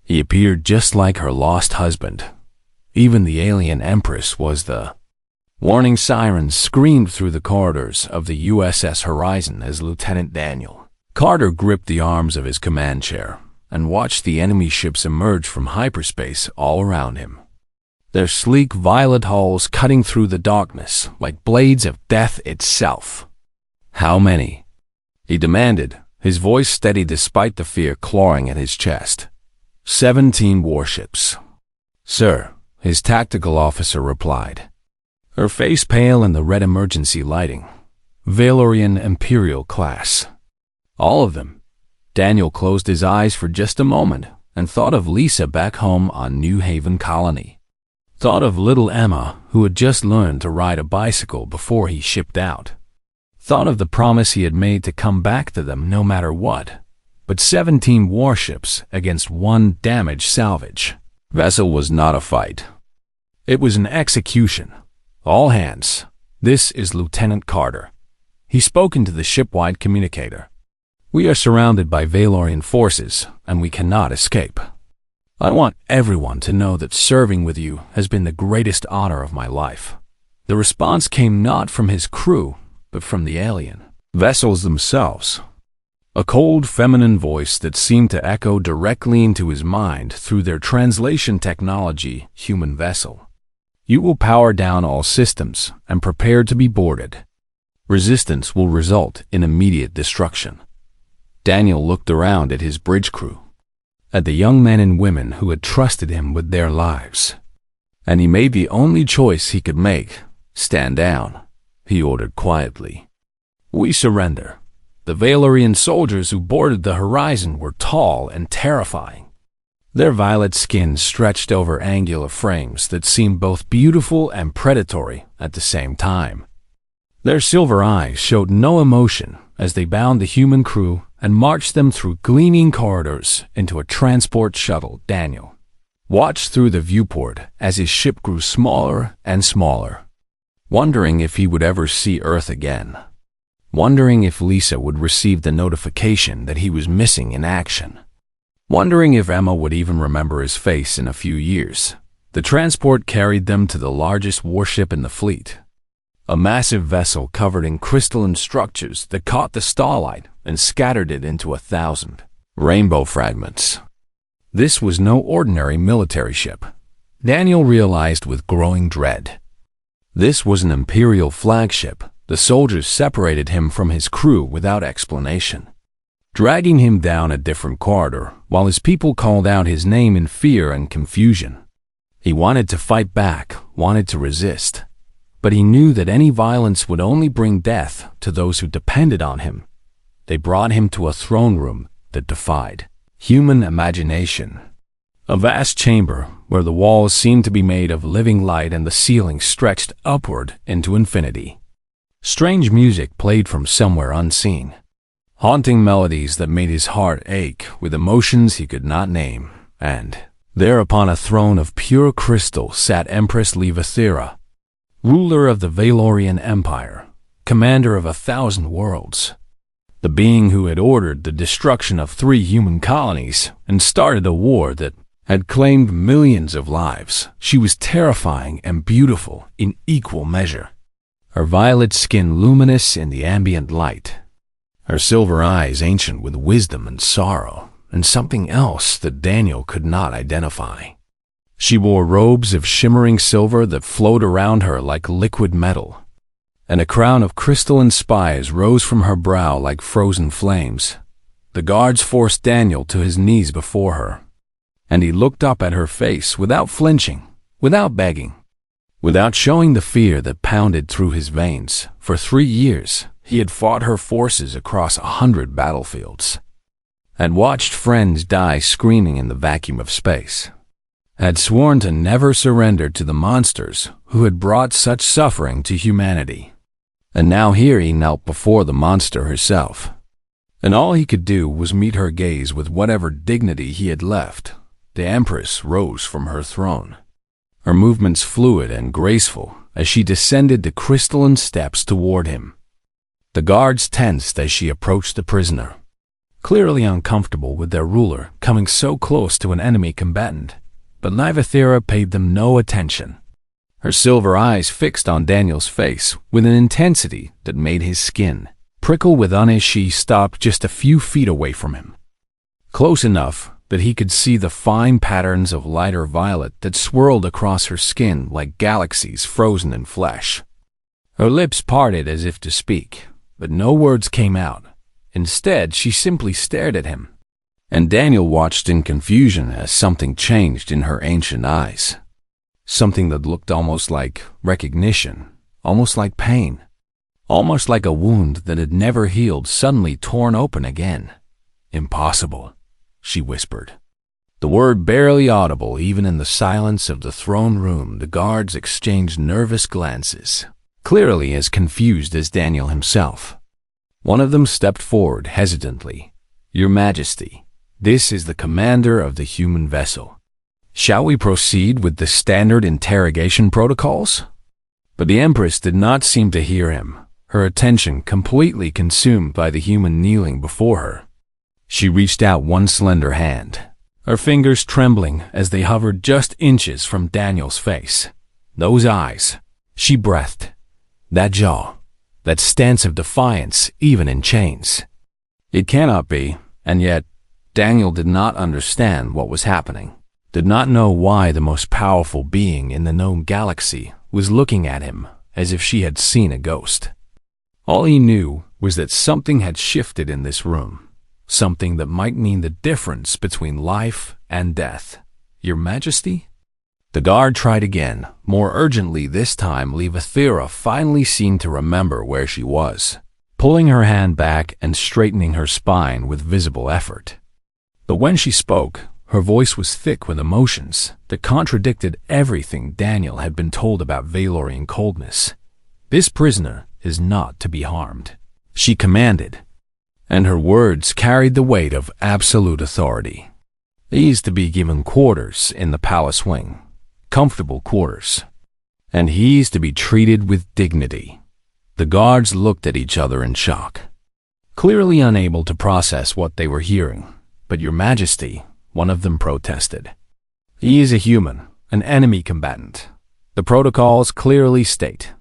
He appeared just like her lost husband. Even the alien Empress was the... Warning sirens screamed through the corridors of the USS Horizon as Lieutenant Daniel Carter gripped the arms of his command chair and watched the enemy ships emerge from hyperspace all around him. Their sleek violet hulls cutting through the darkness like blades of death itself. "How many?" he demanded, his voice steady despite the fear clawing at his chest. 17 warships, sir, his tactical officer replied, her face pale in the red emergency lighting. Valorian Imperial class. All of them. Daniel closed his eyes for just a moment and thought of Lisa back home on New Haven Colony. Thought of little Emma, who had just learned to ride a bicycle before he shipped out. Thought of the promise he had made to come back to them no matter what. But 17 warships against one damaged salvage vessel was not a fight. It was an execution. All hands. This is Lieutenant Carter. He spoke into the shipwide communicator. We are surrounded by Valorian forces, and we cannot escape. I want everyone to know that serving with you has been the greatest honor of my life. The response came not from his crew, but from the alien vessels themselves. A cold feminine voice that seemed to echo directly into his mind through their translation technology, human vessel. You will power down all systems and prepare to be boarded. Resistance will result in immediate destruction. Daniel looked around at his bridge crew, at the young men and women who had trusted him with their lives. And he made the only choice he could make. Stand down, he ordered quietly. We surrender. The Valorian soldiers who boarded the Horizon were tall and terrifying. Their violet skin stretched over angular frames that seemed both beautiful and predatory at the same time. Their silver eyes showed no emotion as they bound the human crew and marched them through gleaming corridors into a transport shuttle. Daniel watched through the viewport as his ship grew smaller and smaller, wondering if he would ever see Earth again, wondering if Lisa would receive the notification that he was missing in action, wondering if Emma would even remember his face in a few years. The transport carried them to the largest warship in the fleet, a massive vessel covered in crystalline structures that caught the starlight and scattered it into 1,000 rainbow fragments. This was no ordinary military ship, Daniel realized with growing dread. This was an Imperial flagship. The soldiers separated him from his crew without explanation, dragging him down a different corridor while his people called out his name in fear and confusion. He wanted to fight back, wanted to resist, but he knew that any violence would only bring death to those who depended on him. They brought him to a throne room that defied human imagination. A vast chamber where the walls seemed to be made of living light and the ceiling stretched upward into infinity. Strange music played from somewhere unseen, haunting melodies that made his heart ache with emotions he could not name. And there upon a throne of pure crystal sat Empress Levathera, ruler of the Valorian Empire, commander of 1,000 worlds, the being who had ordered the destruction of 3 human colonies and started a war that had claimed millions of lives. She was terrifying and beautiful in equal measure, her violet skin luminous in the ambient light, her silver eyes ancient with wisdom and sorrow, and something else that Daniel could not identify. She wore robes of shimmering silver that flowed around her like liquid metal, and a crown of crystalline spires rose from her brow like frozen flames. The guards forced Daniel to his knees before her, and he looked up at her face without flinching, without begging, without showing the fear that pounded through his veins. For 3 years, he had fought her forces across 100 battlefields, had watched friends die screaming in the vacuum of space, had sworn to never surrender to the monsters who had brought such suffering to humanity. And now here he knelt before the monster herself, and all he could do was meet her gaze with whatever dignity he had left. The Empress rose from her throne, her movements fluid and graceful as she descended the crystalline steps toward him. The guards tensed as she approached the prisoner. clearly uncomfortable with their ruler coming so close to an enemy combatant. But Nyvathera paid them no attention, her silver eyes fixed on Daniel's face with an intensity that made his skin prickle with unease. She stopped just a few feet away from him, close enough that he could see the fine patterns of lighter violet that swirled across her skin like galaxies frozen in flesh. Her lips parted as if to speak, but no words came out. Instead, she simply stared at him, and Daniel watched in confusion as something changed in her ancient eyes. Something that looked almost like recognition, almost like pain, almost like a wound that had never healed suddenly torn open again. "Impossible," she whispered. The word barely audible even in the silence of the throne room. The guards exchanged nervous glances, clearly as confused as Daniel himself. One of them stepped forward hesitantly. "Your Majesty, this is the commander of the human vessel. Shall we proceed with the standard interrogation protocols?" But the Empress did not seem to hear him, her attention completely consumed by the human kneeling before her. She reached out one slender hand, her fingers trembling as they hovered just inches from Daniel's face. Those eyes, she breathed. That jaw, that stance of defiance even in chains. It cannot be, and yet Daniel did not understand what was happening, did not know why the most powerful being in the known galaxy was looking at him as if she had seen a ghost. All he knew was that something had shifted in this room, something that might mean the difference between life and death. "Your Majesty?" The guard tried again, more urgently this time. Nyvathera finally seemed to remember where she was, pulling her hand back and straightening her spine with visible effort. But when she spoke, her voice was thick with emotions that contradicted everything Daniel had been told about Valorian coldness. "This prisoner is not to be harmed," she commanded, and her words carried the weight of absolute authority. "He is to be given quarters in the palace wing, comfortable quarters, and he is to be treated with dignity." The guards looked at each other in shock, clearly unable to process what they were hearing. "But Your Majesty," one of them protested, "he is a human, an enemy combatant. The protocols clearly state—"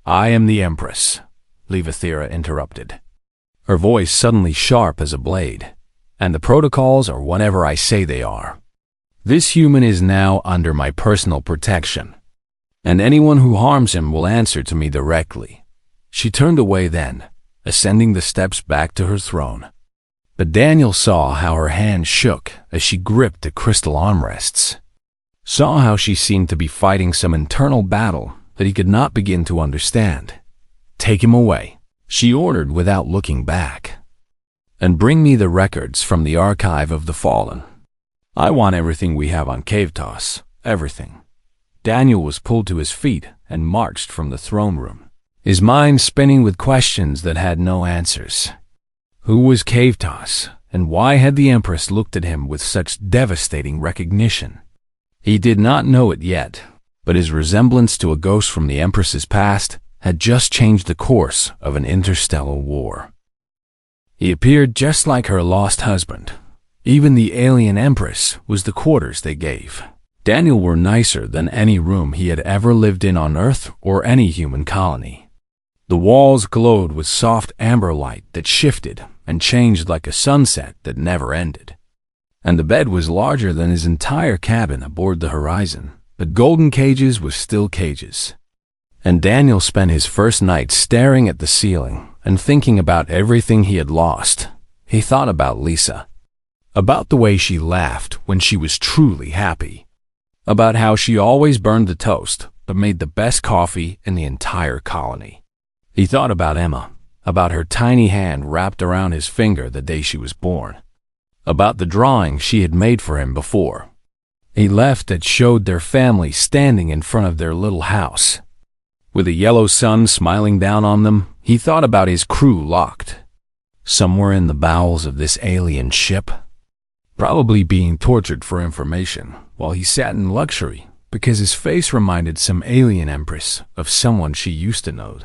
"I am the Empress," Nyvathera interrupted, her voice suddenly sharp as a blade, "and the protocols are whatever I say they are. This human is now under my personal protection, and anyone who harms him will answer to me directly." She turned away then, ascending the steps back to her throne. But Daniel saw how her hand shook as she gripped the crystal armrests, saw how she seemed to be fighting some internal battle that he could not begin to understand. "Take him away," she ordered without looking back, "and bring me the records from the Archive of the Fallen. I want everything we have on Cavetos, everything." Daniel was pulled to his feet and marched from the throne room, his mind spinning with questions that had no answers. Who was Cavetos, and why had the Empress looked at him with such devastating recognition? He did not know it yet, but his resemblance to a ghost from the Empress's past had just changed the course of an interstellar war. He appeared just like her lost husband. Even the alien Empress was the quarters they gave Daniel were nicer than any room he had ever lived in on Earth or any human colony. The walls glowed with soft amber light that shifted and changed like a sunset that never ended. And the bed was larger than his entire cabin aboard the Horizon, but golden cages were still cages. And Daniel spent his first night staring at the ceiling and thinking about everything he had lost. He thought about Lisa, about the way she laughed when she was truly happy, about how she always burned the toast but made the best coffee in the entire colony. He thought about Emma, about her tiny hand wrapped around his finger the day she was born, about the drawing she had made for him before he left that showed their family standing in front of their little house, with a yellow sun smiling down on them. He thought about his crew locked somewhere in the bowels of this alien ship, probably being tortured for information while he sat in luxury because his face reminded some alien Empress of someone she used to know.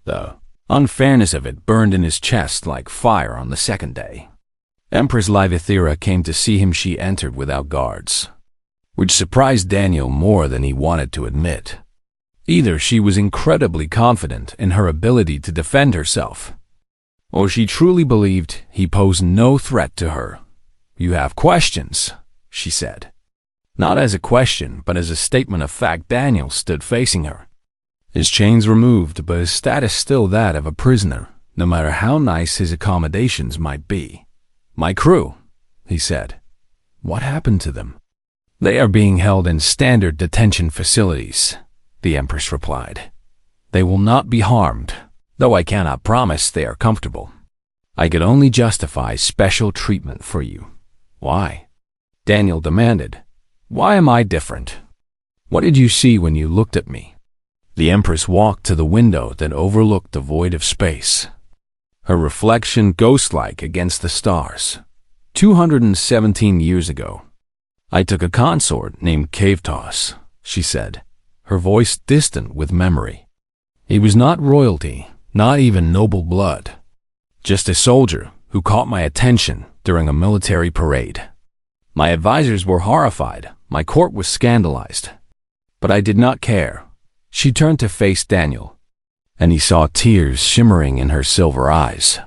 The unfairness of it burned in his chest like fire on the second day. Empress Livethera came to see him. She entered without guards, which surprised Daniel more than he wanted to admit. Either she was incredibly confident in her ability to defend herself, or she truly believed he posed no threat to her. "You have questions," she said. Not as a question, but as a statement of fact. Daniel stood facing her, his chains removed, but his status still that of a prisoner, no matter how nice his accommodations might be. "My crew," he said. "What happened to them?" "They are being held in standard detention facilities," the Empress replied. "They will not be harmed, though I cannot promise they are comfortable. I could only justify special treatment for you." "Why?" Daniel demanded. "Why am I different? What did you see when you looked at me?" The Empress walked to the window that overlooked the void of space, her reflection ghost-like against the stars. 217 years ago, I took a consort named Cavetos, she said, her voice distant with memory. He was not royalty, not even noble blood, just a soldier who caught my attention during a military parade. My advisors were horrified, my court was scandalized, but I did not care. She turned to face Daniel, and he saw tears shimmering in her silver eyes,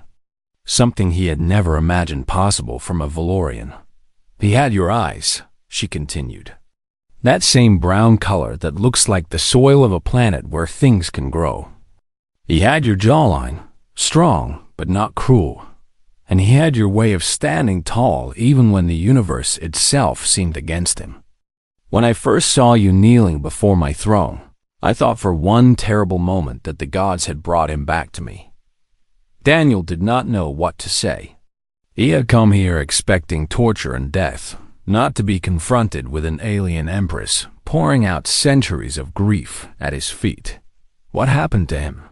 something he had never imagined possible from a Valorian. "He had your eyes," she continued. "That same brown color that looks like the soil of a planet where things can grow. He had your jawline, strong but not cruel. And he had your way of standing tall even when the universe itself seemed against him. When I first saw you kneeling before my throne, I thought for one terrible moment that the gods had brought him back to me." Daniel did not know what to say. He had come here expecting torture and death, not to be confronted with an alien empress pouring out centuries of grief at his feet. "What happened to him?"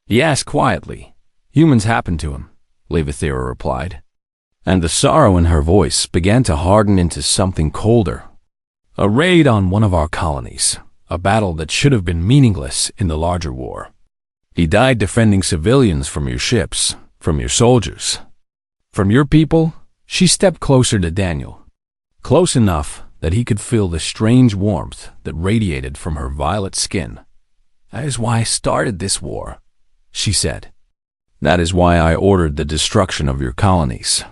he asked quietly. "Humans happened to him," Livethera replied, and the sorrow in her voice began to harden into something colder. "A raid on one of our colonies, a battle that should have been meaningless in the larger war. He died defending civilians from your ships, from your soldiers, from your people." She stepped closer to Daniel, close enough that he could feel the strange warmth that radiated from her violet skin. "That is why I started this war," she said. "That is why I ordered the destruction of your colonies.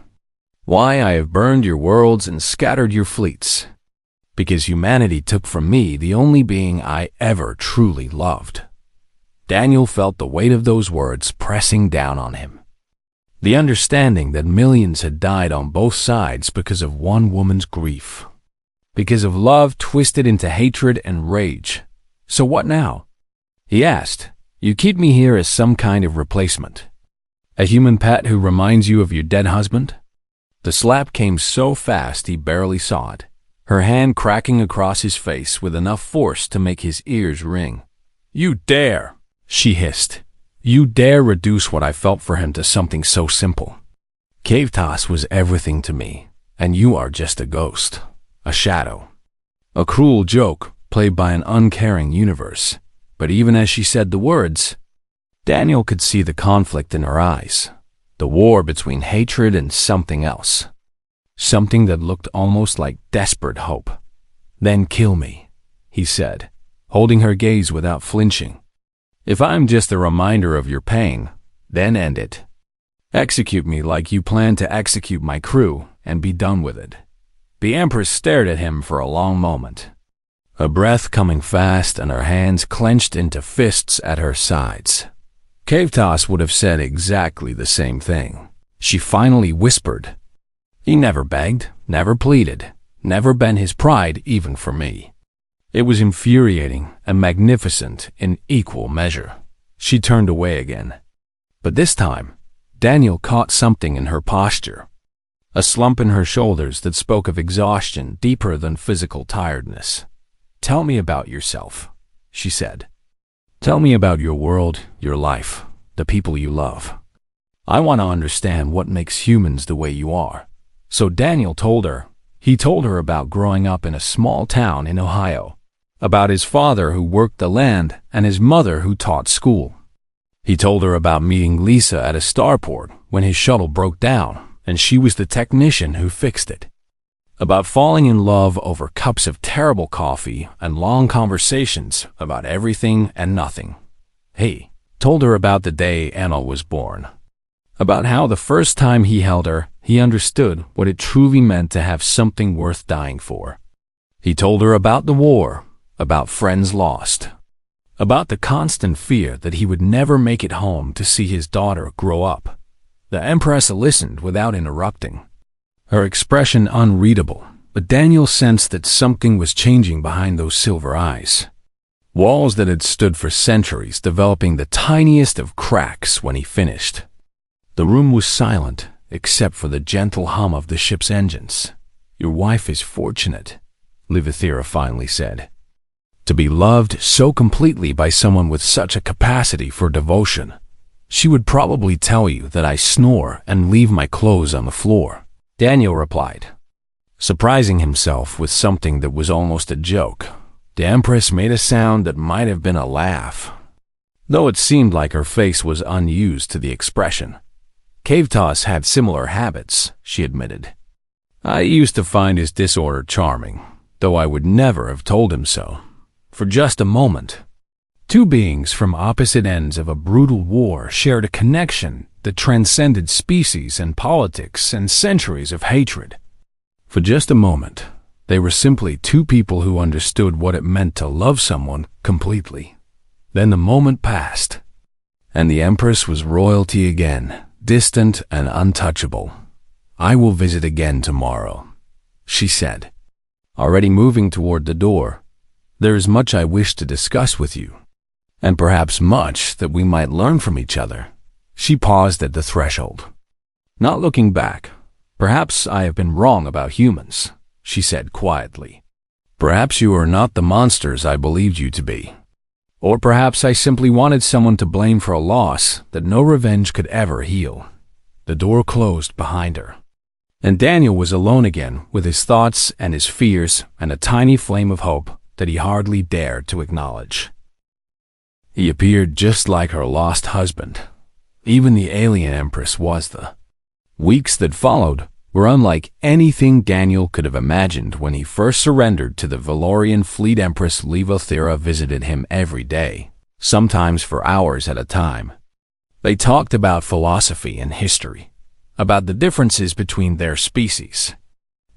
Why I have burned your worlds and scattered your fleets. Because humanity took from me the only being I ever truly loved." Daniel felt the weight of those words pressing down on him. The understanding that millions had died on both sides because of one woman's grief. Because of love twisted into hatred and rage. "So what now?" he asked. "You keep me here as some kind of replacement? A human pet who reminds you of your dead husband?" The slap came so fast he barely saw it, her hand cracking across his face with enough force to make his ears ring. "You dare!" she hissed. "You dare reduce what I felt for him to something so simple. Cavetos was everything to me, and you are just a ghost, a shadow, a cruel joke played by an uncaring universe." But even as she said the words, Daniel could see the conflict in her eyes, the war between hatred and something else, something that looked almost like desperate hope. "Then kill me," he said, holding her gaze without flinching. "If I'm just a reminder of your pain, then end it. Execute me like you plan to execute my crew and be done with it." The Empress stared at him for a long moment, her breath coming fast and her hands clenched into fists at her sides. Cavetos would have said exactly the same thing. She finally whispered, "He never begged, never pleaded, never bent his pride even for me." It was infuriating and magnificent in equal measure. She turned away again. But this time, Daniel caught something in her posture, a slump in her shoulders that spoke of exhaustion deeper than physical tiredness. "Tell me about yourself," she said. "Tell me about your world, your life, the people you love. I want to understand what makes humans the way you are." So Daniel told her. He told her about growing up in a small town in Ohio, about his father who worked the land and his mother who taught school. He told her about meeting Lisa at a starport when his shuttle broke down and she was the technician who fixed it. About falling in love over cups of terrible coffee and long conversations about everything and nothing. He told her about the day Anna was born, about how the first time he held her, he understood what it truly meant to have something worth dying for. He told her about the war, about friends lost, about the constant fear that he would never make it home to see his daughter grow up. The Empress listened without interrupting, her expression unreadable, but Daniel sensed that something was changing behind those silver eyes. Walls that had stood for centuries developing the tiniest of cracks when he finished. The room was silent, except for the gentle hum of the ship's engines. "Your wife is fortunate," Livethira finally said. "To be loved so completely by someone with such a capacity for devotion. She would probably tell you that I snore and leave my clothes on the floor," Daniel replied, surprising himself with something that was almost a joke. The Empress made a sound that might have been a laugh, though it seemed like her face was unused to the expression. Cavetos had similar habits, she admitted. "I used to find his disorder charming, though I would never have told him so. For just a moment, two beings from opposite ends of a brutal war shared a connection that transcended species and politics and centuries of hatred. For just a moment, they were simply two people who understood what it meant to love someone completely. Then the moment passed, and the Empress was royalty again, distant and untouchable. "I will visit again tomorrow," she said, already moving toward the door. "There is much I wish to discuss with you, and perhaps much that we might learn from each other." She paused at the threshold, not looking back. "Perhaps I have been wrong about humans," she said quietly. "Perhaps you are not the monsters I believed you to be. Or perhaps I simply wanted someone to blame for a loss that no revenge could ever heal." The door closed behind her, and Daniel was alone again with his thoughts and his fears and a tiny flame of hope that he hardly dared to acknowledge. He appeared just like her lost husband. Even the alien Empress was. The weeks that followed were unlike anything Daniel could have imagined when he first surrendered to the Valorian fleet. Empress Livethira visited him every day, sometimes for hours at a time. They talked about philosophy and history, about the differences between their species,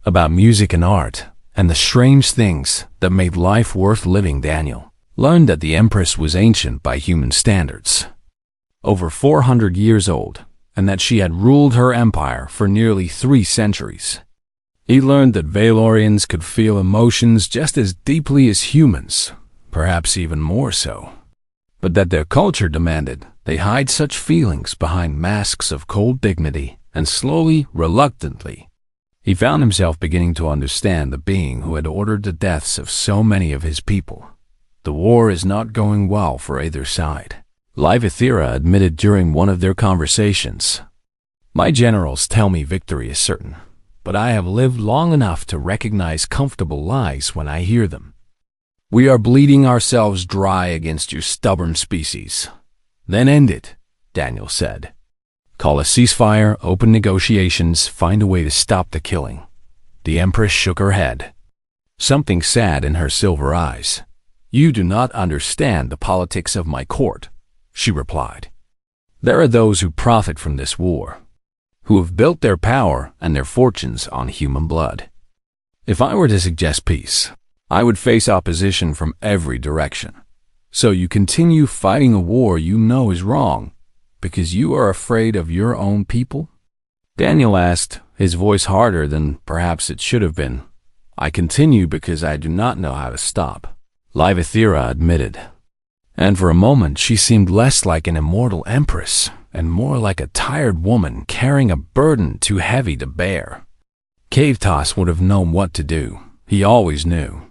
about music and art, and the strange things that made life worth living. Daniel learned that the Empress was ancient by human standards, over 400 years old, and that she had ruled her empire for nearly 3 centuries. He learned that Valorians could feel emotions just as deeply as humans, perhaps even more so, but that their culture demanded they hide such feelings behind masks of cold dignity. And slowly, reluctantly, he found himself beginning to understand the being who had ordered the deaths of so many of his people. "The war is not going well for either side," Livethira admitted during one of their conversations. "My generals tell me victory is certain, but I have lived long enough to recognize comfortable lies when I hear them. We are bleeding ourselves dry against your stubborn species." "Then end it," Daniel said. "Call a ceasefire, open negotiations, find a way to stop the killing." The Empress shook her head, something sad in her silver eyes. "You do not understand the politics of my court," she replied. "There are those who profit from this war, who have built their power and their fortunes on human blood. If I were to suggest peace, I would face opposition from every direction. So you continue fighting a war you know is wrong, because you are afraid of your own people?" Daniel asked, his voice harder than perhaps it should have been. "I continue because I do not know how to stop," Livethira admitted. And for a moment she seemed less like an immortal empress and more like a tired woman carrying a burden too heavy to bear. Cavetos would have known what to do. He always knew.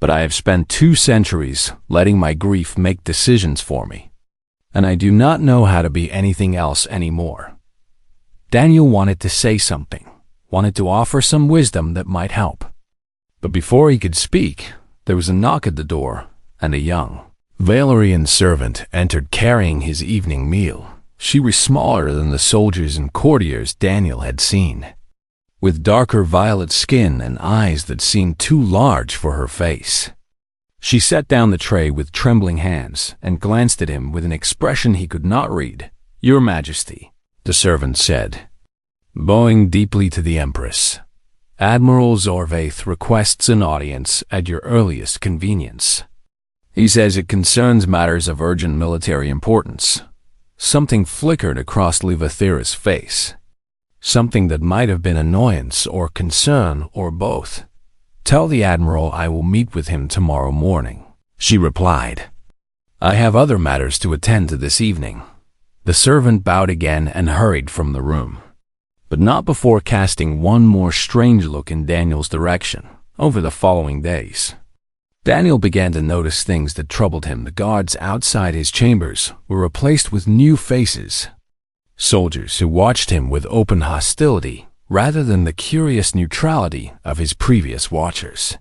But I have spent 2 centuries letting my grief make decisions for me, and I do not know how to be anything else anymore. Daniel wanted to say something, wanted to offer some wisdom that might help. But before he could speak, there was a knock at the door, and a young Valorian servant entered carrying his evening meal. She was smaller than the soldiers and courtiers Daniel had seen, with darker violet skin and eyes that seemed too large for her face. She set down the tray with trembling hands and glanced at him with an expression he could not read. "Your Majesty," the servant said, bowing deeply to the Empress, "Admiral Zorvath requests an audience at your earliest convenience. He says it concerns matters of urgent military importance." Something flickered across Levathera's face. Something that might have been annoyance or concern or both. "Tell the Admiral I will meet with him tomorrow morning," she replied. "I have other matters to attend to this evening." The servant bowed again and hurried from the room, but not before casting one more strange look in Daniel's direction. Over the following days, Daniel began to notice things that troubled him. The guards outside his chambers were replaced with new faces, soldiers who watched him with open hostility rather than the curious neutrality of his previous watchers.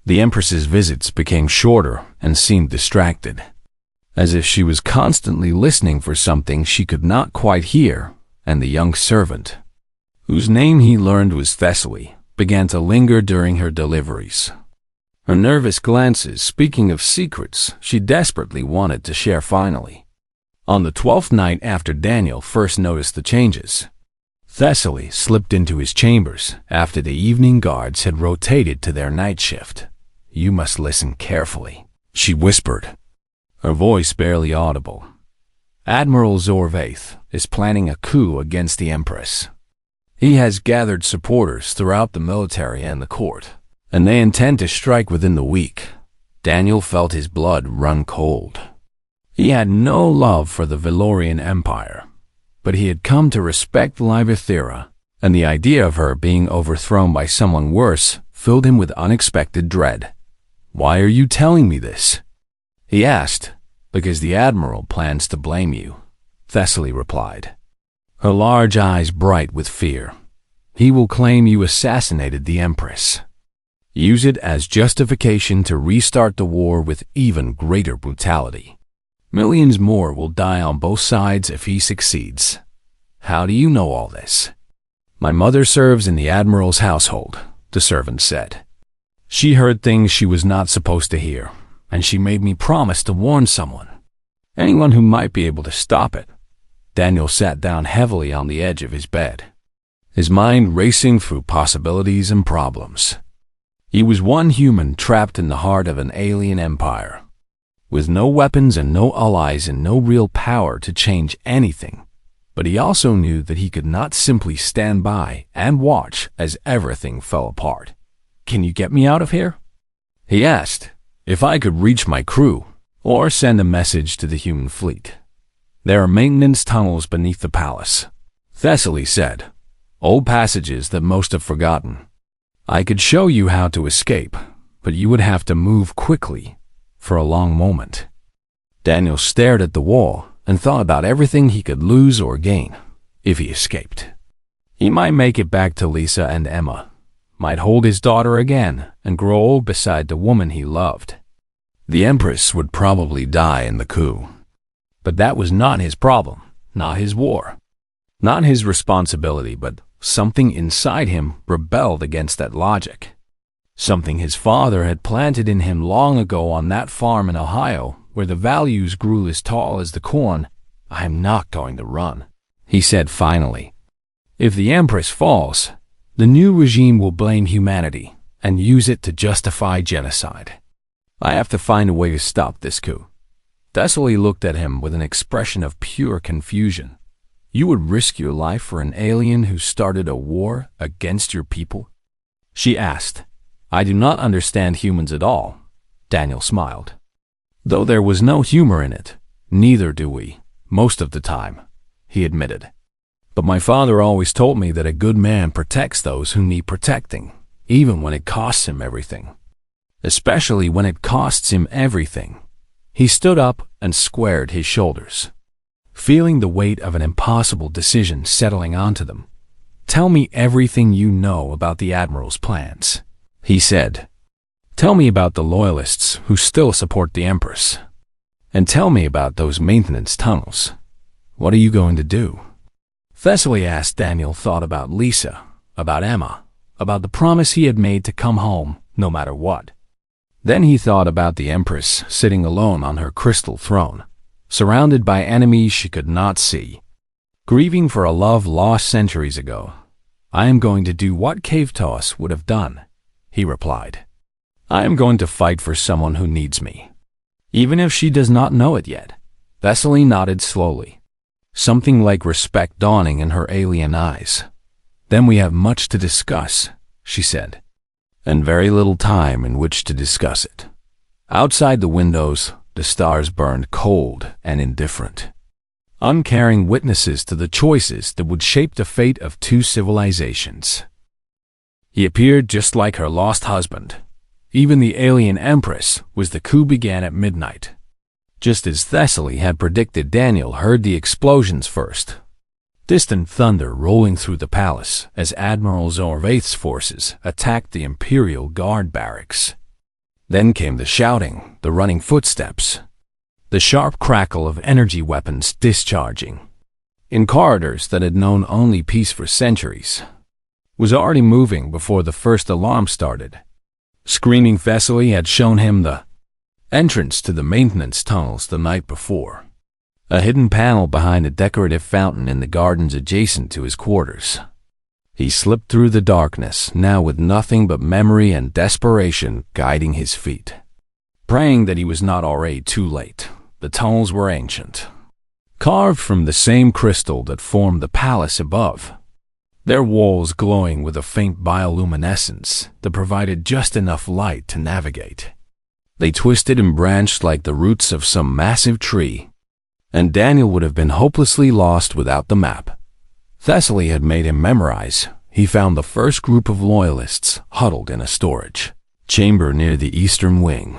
The Empress's visits became shorter and seemed distracted, as if she was constantly listening for something she could not quite hear, and the young servant, whose name he learned was Thessaly, began to linger during her deliveries. Her nervous glances speaking of secrets she desperately wanted to share finally. On the 12th night after Daniel first noticed the changes, Thessaly slipped into his chambers after the evening guards had rotated to their night shift. "You must listen carefully," she whispered, her voice barely audible. "Admiral Zorvath is planning a coup against the Empress. He has gathered supporters throughout the military and the court, and they intend to strike within the week." Daniel felt his blood run cold. He had no love for the Valorian Empire, but he had come to respect Levathera, and the idea of her being overthrown by someone worse filled him with unexpected dread. "Why are you telling me this?" he asked. "Because the Admiral plans to blame you," Thessaly replied, her large eyes bright with fear. "He will claim you assassinated the Empress. Use it as justification to restart the war with even greater brutality. Millions more will die on both sides if he succeeds." "How do you know all this?" "My mother serves in the Admiral's household," the servant said. "She heard things she was not supposed to hear, and she made me promise to warn someone. Anyone who might be able to stop it." Daniel sat down heavily on the edge of his bed, his mind racing through possibilities and problems. He was one human trapped in the heart of an alien empire, with no weapons and no allies and no real power to change anything. But he also knew that he could not simply stand by and watch as everything fell apart. "Can you get me out of here?" he asked. "If I could reach my crew, or send a message to the human fleet. There are maintenance tunnels beneath the palace," Thessaly said. "Old passages that most have forgotten. I could show you how to escape, but you would have to move quickly for a long moment." Daniel stared at the wall and thought about everything he could lose or gain if he escaped. He might make it back to Lisa and Emma, might hold his daughter again and grow old beside the woman he loved. The Empress would probably die in the coup. But that was not his problem, not his war, not his responsibility, but something inside him rebelled against that logic. Something his father had planted in him long ago on that farm in Ohio, where the values grew as tall as the corn. "I am not going to run," he said finally. "If the Empress falls, the new regime will blame humanity and use it to justify genocide. I have to find a way to stop this coup." Thessaly looked at him with an expression of pure confusion. "You would risk your life for an alien who started a war against your people?" she asked. "I do not understand humans at all," Daniel smiled. "Though there was no humor in it, neither do we, most of the time," he admitted. "But my father always told me that a good man protects those who need protecting, even when it costs him everything. Especially when it costs him everything." He stood up and squared his shoulders, feeling the weight of an impossible decision settling onto them. "Tell me everything you know about the Admiral's plans," he said. "Tell me about the loyalists who still support the Empress. And tell me about those maintenance tunnels. What are you going to do? Thessaly asked. Daniel thought about Lisa, about Emma, about the promise he had made to come home, no matter what. Then he thought about the Empress sitting alone on her crystal throne, surrounded by enemies she could not see, grieving for a love lost centuries ago. I am going to do what Cave Toss would have done, he replied. I am going to fight for someone who needs me, even if she does not know it yet. Thessaly nodded slowly, something like respect dawning in her alien eyes. Then we have much to discuss, she said, and very little time in which to discuss it. Outside the windows, the stars burned cold and indifferent, uncaring witnesses to the choices that would shape the fate of two civilizations. He appeared just like her lost husband. Even the alien Empress was the coup began at midnight. Just as Thessaly had predicted, Daniel heard the explosions first. Distant thunder rolling through the palace as Admiral Zorvaith's forces attacked the Imperial Guard barracks. Then came the shouting, the running footsteps, the sharp crackle of energy weapons discharging. In corridors that had known only peace for centuries, was already moving before the first alarm started. Screaming Thessaly had shown him the entrance to the maintenance tunnels the night before, a hidden panel behind a decorative fountain in the gardens adjacent to his quarters. He slipped through the darkness, now with nothing but memory and desperation guiding his feet, praying that he was not already too late. The tunnels were ancient, carved from the same crystal that formed the palace above, their walls glowing with a faint bioluminescence that provided just enough light to navigate. They twisted and branched like the roots of some massive tree, and Daniel would have been hopelessly lost without the map Thessaly had made him memorize. He found the first group of loyalists huddled in a storage chamber near the eastern wing.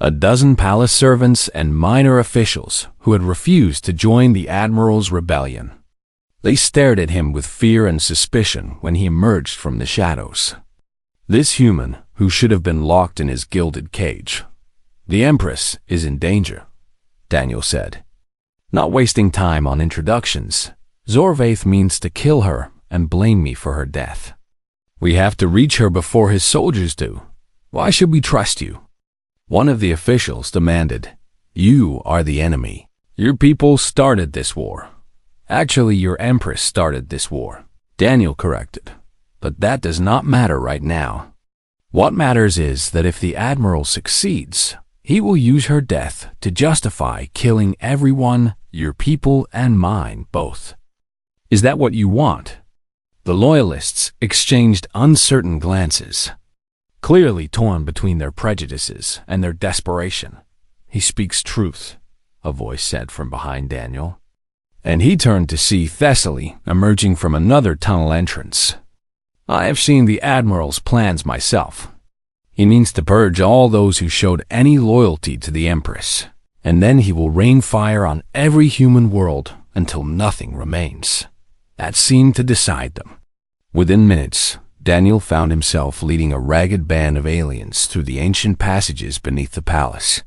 A dozen palace servants and minor officials who had refused to join the Admiral's rebellion. They stared at him with fear and suspicion when he emerged from the shadows. This human, who should have been locked in his gilded cage. The Empress is in danger, Daniel said. Not wasting time on introductions, Zorvaith means to kill her and blame me for her death. We have to reach her before his soldiers do. Why should we trust you? One of the officials demanded. You are the enemy. Your people started this war. Actually, your Empress started this war, Daniel corrected. But that does not matter right now. What matters is that if the Admiral succeeds, he will use her death to justify killing everyone, your people and mine both. Is that what you want? The loyalists exchanged uncertain glances, clearly torn between their prejudices and their desperation. He speaks truth, a voice said from behind Daniel. And he turned to see Thessaly emerging from another tunnel entrance. I have seen the Admiral's plans myself. He means to purge all those who showed any loyalty to the Empress, and then he will rain fire on every human world until nothing remains. That seemed to decide them. Within minutes, Daniel found himself leading a ragged band of aliens through the ancient passages beneath the palace,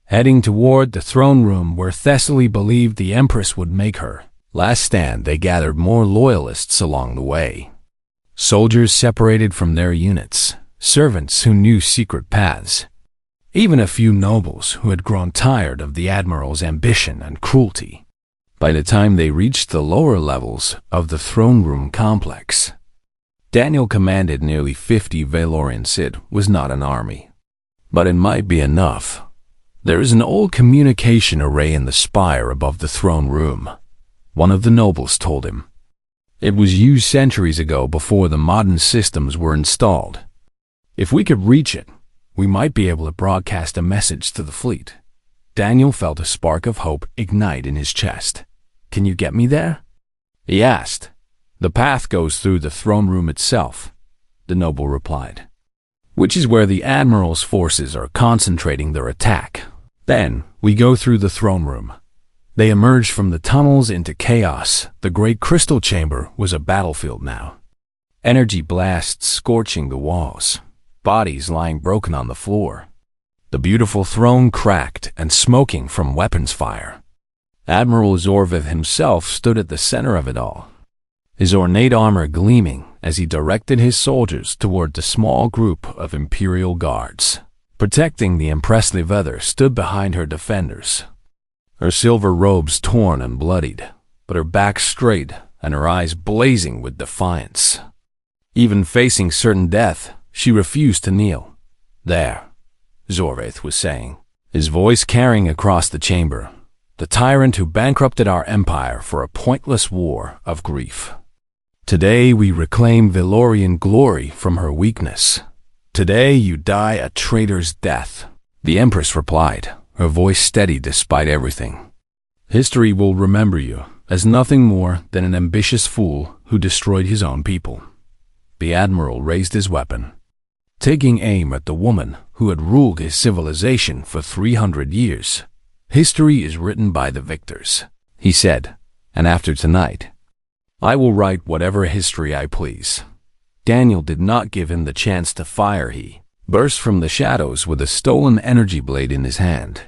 heading toward the throne room where Thessaly believed the Empress would make her last stand. They gathered more loyalists along the way. Soldiers separated from their units, servants who knew secret paths, even a few nobles who had grown tired of the Admiral's ambition and cruelty. By the time they reached the lower levels of the throne room complex, Daniel commanded nearly 50 Valorians. It was not an army, but it might be enough. There is an old communication array in the spire above the throne room, one of the nobles told him. It was used centuries ago before the modern systems were installed. If we could reach it, we might be able to broadcast a message to the fleet. Daniel felt a spark of hope ignite in his chest. Can you get me there? He asked. The path goes through the throne room itself, the noble replied, which is where the Admiral's forces are concentrating their attack. Then we go through the throne room. They emerged from the tunnels into chaos. The great crystal chamber was a battlefield now. Energy blasts scorching the walls, bodies lying broken on the floor. The beautiful throne cracked and smoking from weapons fire. Admiral Zorvith himself stood at the center of it all, his ornate armor gleaming as he directed his soldiers toward the small group of Imperial guards. Protecting the Empress Levether stood behind her defenders, her silver robes torn and bloodied, but her back straight and her eyes blazing with defiance. Even facing certain death, she refused to kneel. "There," Zorvith was saying, his voice carrying across the chamber, "the tyrant who bankrupted our empire for a pointless war of grief. Today we reclaim Valorian glory from her weakness. Today you die a traitor's death." The Empress replied, her voice steady despite everything. "History will remember you as nothing more than an ambitious fool who destroyed his own people." The Admiral raised his weapon, taking aim at the woman who had ruled his civilization for 300 years. "History is written by the victors," he said, "and after tonight, I will write whatever history I please." Daniel did not give him the chance to fire. He burst from the shadows with a stolen energy blade in his hand,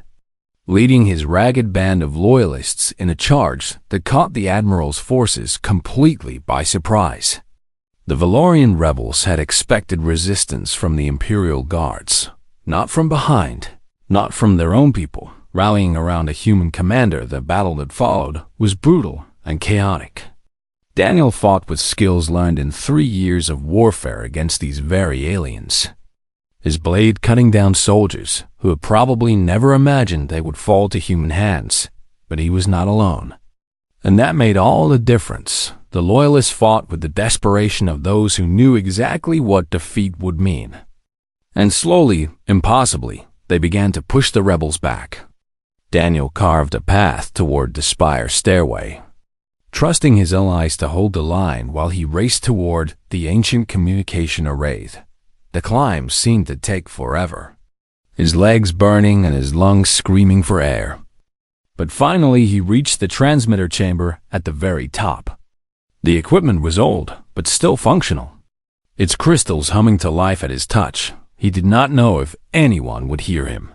leading his ragged band of loyalists in a charge that caught the Admiral's forces completely by surprise. The Valorian rebels had expected resistance from the Imperial guards, not from behind, not from their own people. Rallying around a human commander, the battle that followed was brutal and chaotic. Daniel fought with skills learned in 3 years of warfare against these very aliens, his blade cutting down soldiers who had probably never imagined they would fall to human hands. But he was not alone, and that made all the difference. The Loyalists fought with the desperation of those who knew exactly what defeat would mean. And slowly, impossibly, they began to push the rebels back. Daniel carved a path toward the spire stairway, trusting his allies to hold the line while he raced toward the ancient communication array. The climb seemed to take forever, his legs burning and his lungs screaming for air. But finally he reached the transmitter chamber at the very top. The equipment was old, but still functional, its crystals humming to life at his touch. He did not know if anyone would hear him,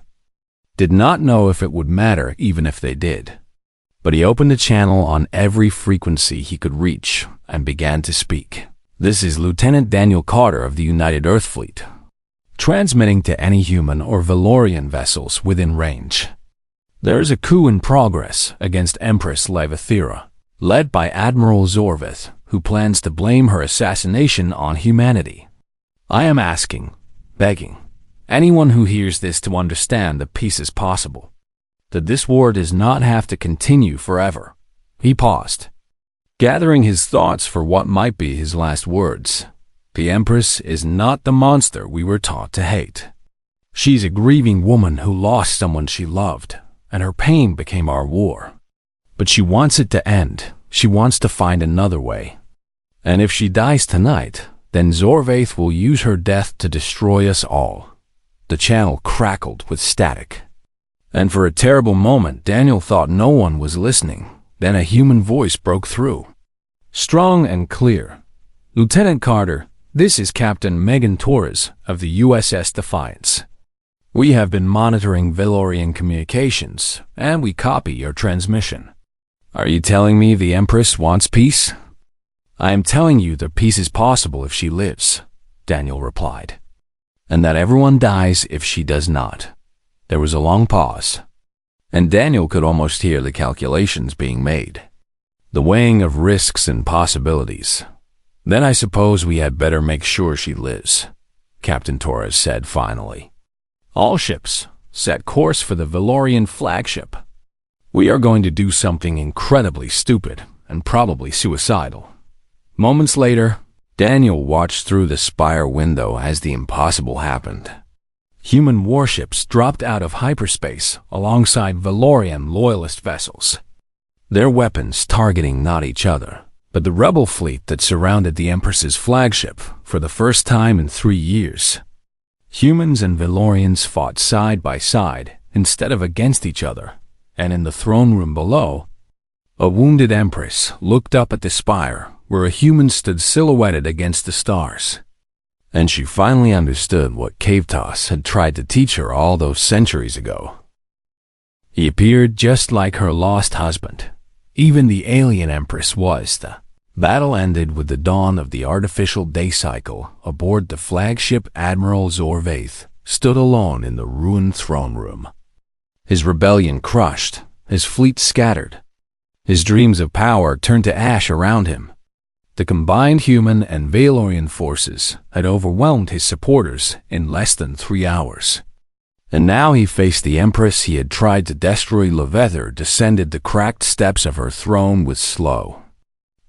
did not know if it would matter even if they did. But he opened a channel on every frequency he could reach and began to speak. "This is Lieutenant Daniel Carter of the United Earth Fleet, transmitting to any human or Valorian vessels within range. There is a coup in progress against Empress Levether, led by Admiral Zorvith, who plans to blame her assassination on humanity. I am asking, begging, anyone who hears this to understand that peace is possible, that this war does not have to continue forever." He paused, gathering his thoughts for what might be his last words. "The Empress is not the monster we were taught to hate. She's a grieving woman who lost someone she loved, and her pain became our war. But she wants it to end. She wants to find another way. And if she dies tonight, then Zorvith will use her death to destroy us all." The channel crackled with static, and for a terrible moment Daniel thought no one was listening. Then a human voice broke through, strong and clear. "Lieutenant Carter, this is Captain Megan Torres of the USS Defiance. We have been monitoring Valorian communications, and we copy your transmission." "Are you telling me the Empress wants peace?" "I am telling you that peace is possible if she lives," Daniel replied, "and that everyone dies if she does not." There was a long pause, and Daniel could almost hear the calculations being made, the weighing of risks and possibilities. "Then I suppose we had better make sure she lives," Captain Torres said finally. "All ships, set course for the Valorian flagship. We are going to do something incredibly stupid and probably suicidal." Moments later, Daniel watched through the spire window as the impossible happened. Human warships dropped out of hyperspace alongside Valorian loyalist vessels, their weapons targeting not each other, but the rebel fleet that surrounded the Empress's flagship for the first time in 3 years. Humans and Valorians fought side by side instead of against each other, and in the throne room below, a wounded Empress looked up at the spire where a human stood silhouetted against the stars. And she finally understood what Cavetos had tried to teach her all those centuries ago. He appeared just like her lost husband. Even the alien Empress was. The battle ended with the dawn of the artificial day cycle. Aboard the flagship, Admiral Zorvath stood alone in the ruined throne room. His rebellion crushed, his fleet scattered. His dreams of power turned to ash around him. The combined human and Valorian forces had overwhelmed his supporters in less than 3 hours. And now he faced the Empress he had tried to destroy. Levether descended the cracked steps of her throne with slow,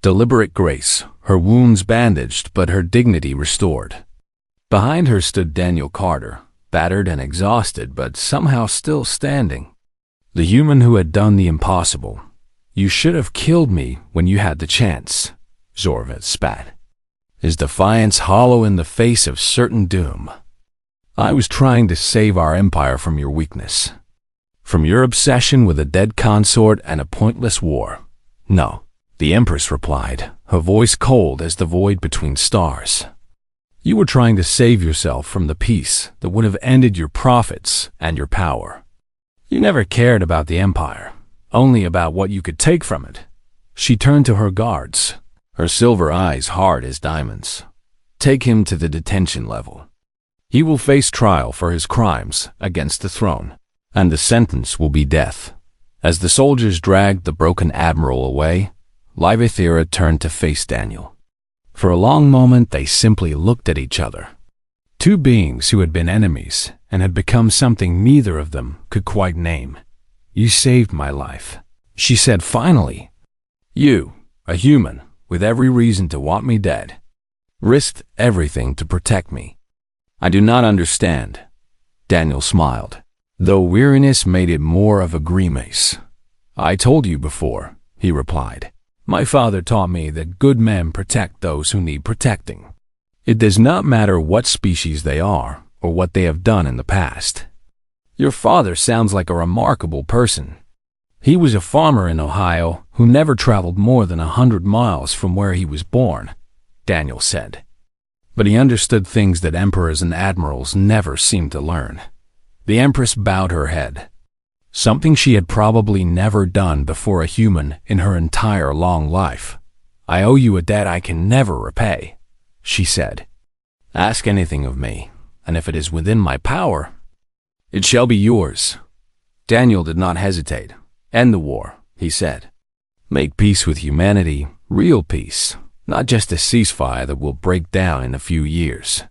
deliberate grace, her wounds bandaged but her dignity restored. Behind her stood Daniel Carter, battered and exhausted but somehow still standing. The human who had done the impossible. "You should have killed me when you had the chance," Zorvath spat, his defiance hollow in the face of certain doom. "I was trying to save our empire from your weakness, from your obsession with a dead consort and a pointless war." "No," the Empress replied, her voice cold as the void between stars. "You were trying to save yourself from the peace that would have ended your profits and your power. You never cared about the empire, only about what you could take from it." She turned to her guards, her silver eyes hard as diamonds. "Take him to the detention level. He will face trial for his crimes against the throne, and the sentence will be death." As the soldiers dragged the broken admiral away, Levether turned to face Daniel. For a long moment they simply looked at each other. Two beings who had been enemies and had become something neither of them could quite name. "You saved my life," she said finally. "You, a human, with every reason to want me dead, risked everything to protect me." "I do not understand," Daniel smiled, though weariness made it more of a grimace. "I told you before," he replied. "My father taught me that good men protect those who need protecting. It does not matter what species they are or what they have done in the past." "Your father sounds like a remarkable person." "He was a farmer in Ohio who never traveled more than 100 miles from where he was born," Daniel said. "But he understood things that emperors and admirals never seemed to learn." The Empress bowed her head, something she had probably never done before a human in her entire long life. "I owe you a debt I can never repay," she said. "Ask anything of me, and if it is within my power, it shall be yours." Daniel did not hesitate. "End the war," he said. "Make peace with humanity, real peace, not just a ceasefire that will break down in a few years.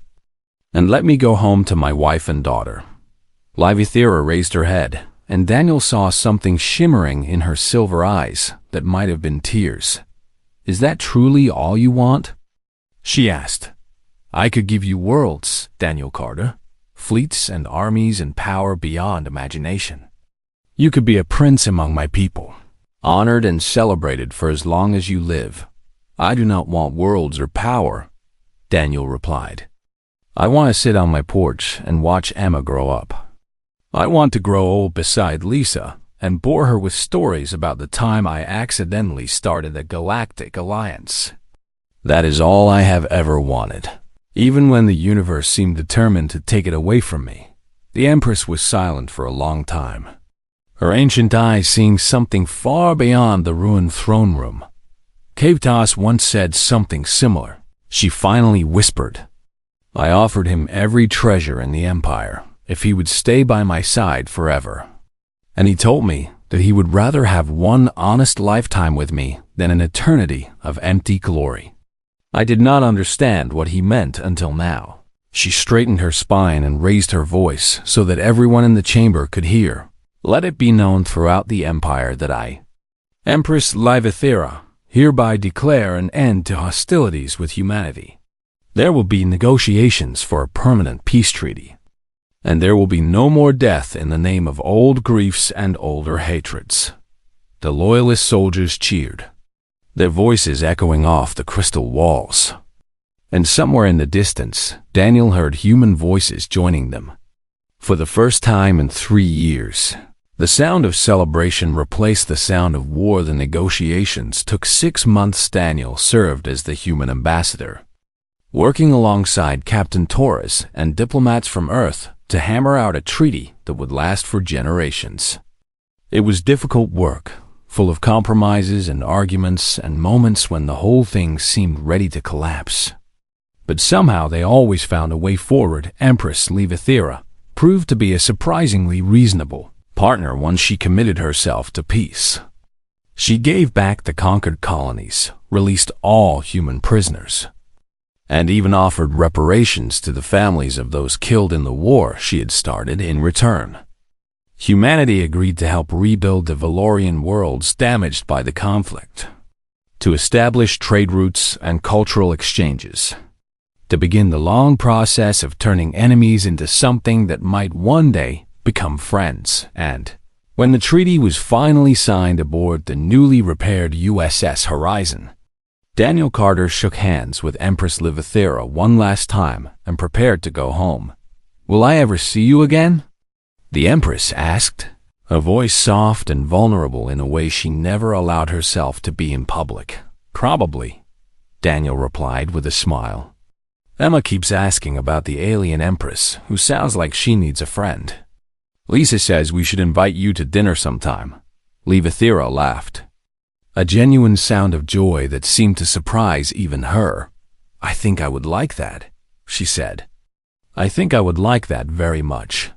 And let me go home to my wife and daughter." Levether raised her head, and Daniel saw something shimmering in her silver eyes that might have been tears. "Is that truly all you want?" she asked. "I could give you worlds, Daniel Carter, fleets and armies and power beyond imagination. You could be a prince among my people, honored and celebrated for as long as you live." "I do not want worlds or power," Daniel replied. "I want to sit on my porch and watch Emma grow up. I want to grow old beside Lisa and bore her with stories about the time I accidentally started a galactic alliance. That is all I have ever wanted." Even when the universe seemed determined to take it away from me, the Empress was silent for a long time, her ancient eyes seeing something far beyond the ruined throne room. Cavetos once said something similar. She finally whispered, "I offered him every treasure in the empire if he would stay by my side forever. And he told me that he would rather have one honest lifetime with me than an eternity of empty glory." I did not understand what he meant until now. She straightened her spine and raised her voice so that everyone in the chamber could hear. "Let it be known throughout the empire that I, Empress Levether, hereby declare an end to hostilities with humanity. There will be negotiations for a permanent peace treaty, and there will be no more death in the name of old griefs and older hatreds." The loyalist soldiers cheered, their voices echoing off the crystal walls. And somewhere in the distance, Daniel heard human voices joining them. For the first time in 3 years, the sound of celebration replaced the sound of war. The negotiations took 6 months. Daniel served as the human ambassador, working alongside Captain Torres and diplomats from Earth to hammer out a treaty that would last for generations. It was difficult work, full of compromises and arguments and moments when the whole thing seemed ready to collapse. But somehow they always found a way forward. Empress Levithera proved to be a surprisingly reasonable partner once she committed herself to peace. She gave back the conquered colonies, released all human prisoners, and even offered reparations to the families of those killed in the war she had started in return. Humanity agreed to help rebuild the Valorian worlds damaged by the conflict, to establish trade routes and cultural exchanges, to begin the long process of turning enemies into something that might one day become friends. And when the treaty was finally signed aboard the newly repaired USS Horizon, Daniel Carter shook hands with Empress Levithera one last time and prepared to go home. "Will I ever see you again?" the Empress asked, a voice soft and vulnerable in a way she never allowed herself to be in public. "Probably," Daniel replied with a smile. "Emma keeps asking about the alien Empress, who sounds like she needs a friend. Lisa says we should invite you to dinner sometime." Levithera laughed, a genuine sound of joy that seemed to surprise even her. "I think I would like that," she said. "I think I would like that very much."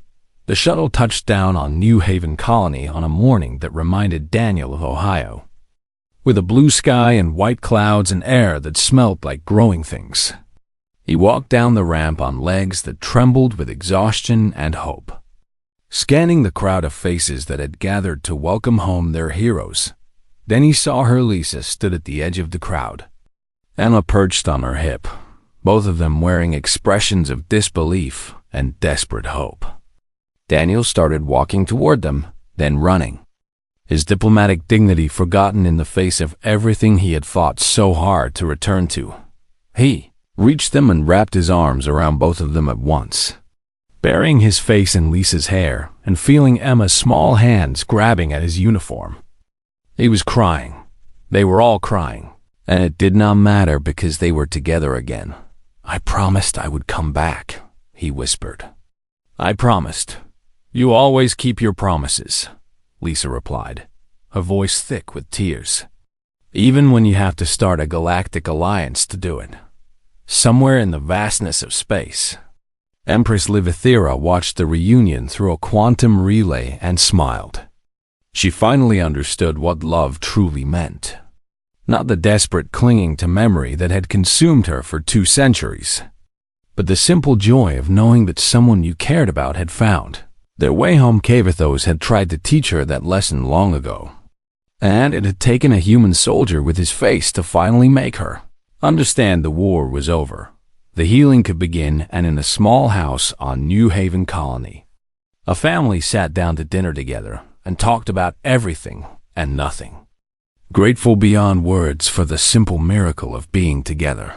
The shuttle touched down on New Haven Colony on a morning that reminded Daniel of Ohio, with a blue sky and white clouds and air that smelled like growing things. He walked down the ramp on legs that trembled with exhaustion and hope, scanning the crowd of faces that had gathered to welcome home their heroes. Then he saw her. Lisa stood at the edge of the crowd, Emma perched on her hip, both of them wearing expressions of disbelief and desperate hope. Daniel started walking toward them, then running, his diplomatic dignity forgotten in the face of everything he had fought so hard to return to. He reached them and wrapped his arms around both of them at once, burying his face in Lisa's hair and feeling Emma's small hands grabbing at his uniform. He was crying. They were all crying, and it did not matter because they were together again. "I promised I would come back," he whispered. "I promised. You always keep your promises," Lisa replied, her voice thick with tears. "Even when you have to start a galactic alliance to do it. Somewhere in the vastness of space." Empress Levithera watched the reunion through a quantum relay and smiled. She finally understood what love truly meant. Not the desperate clinging to memory that had consumed her for 2 centuries, but the simple joy of knowing that someone you cared about had found their way home. Cavathos had tried to teach her that lesson long ago, and it had taken a human soldier with his face to finally make her understand the war was over. The healing could begin, and in a small house on New Haven Colony, a family sat down to dinner together and talked about everything and nothing, grateful beyond words for the simple miracle of being together.